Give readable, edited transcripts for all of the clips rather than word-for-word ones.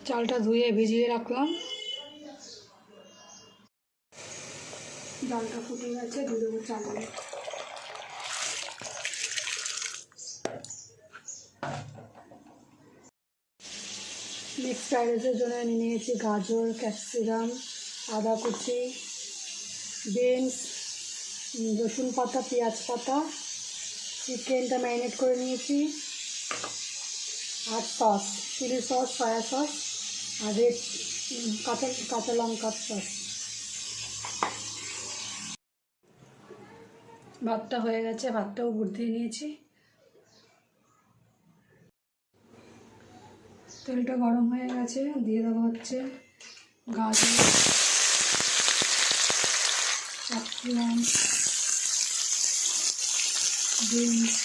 চালটা ধুয়ে ভিজিয়ে রাখলাম। ডালটা ফুটে গেছে, দিয়ে দেবো চাল। মিক্সড ফ্রাইড রাইসের জন্য নিয়েছি গাজর, ক্যাপসিকাম, আদা কুচি, বিনস, রসুন পাতা, পেঁয়াজ পাতা, চিকেনটা ম্যারিনেট করে নিয়েছি, আর sauce, chilli sauce, soya sauce, আর রেড কাঁচা লঙ্কার সস। ভাতটা হয়ে গেছে, ভাতটাও ভর্তি নিয়েছি। তেলটা গরম হয়ে গেছে, দিয়ে দেবো হচ্ছে গাজর, ক্যাপসিকাম, বিনস,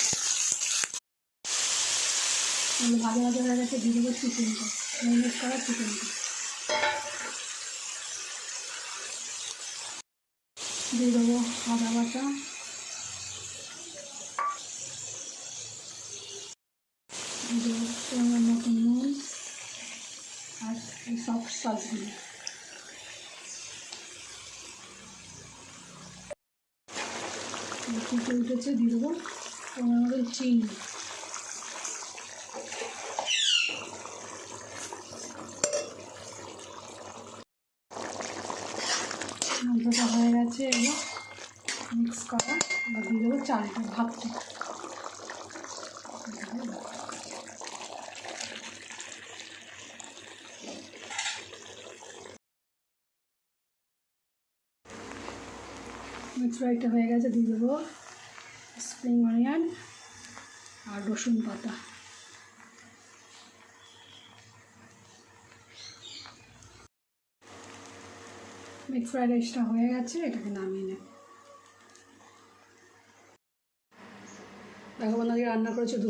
ভাজা ভাজা হয়ে গেছে। দিয়ে দেবো চিকেনটা, ম্যারিনেট করা চিকেনটা। দিয়ে দেবো আদা বাটা, পরিমাণ মতো নুন, আর এই সব সসগুলো। ফুটে উঠেছে, দিয়ে দেবো পরিমাণ মতো চিনি। মশলাটা হয়ে গেছে, এবার মিক্স করা। এবার দিয়ে দেবো চালটা, ভাতটা। মিক্স ফ্রাইটা হয়ে গেছে, দিয়ে দেবো স্প্রিং অনিয়ন আর রসুন পাতা। মিক্স ফ্রাইড রাইসটা হয়ে গেছে, এটাকে নামিয়ে নেব। দেখো বন্ধুরা, রান্না করেছে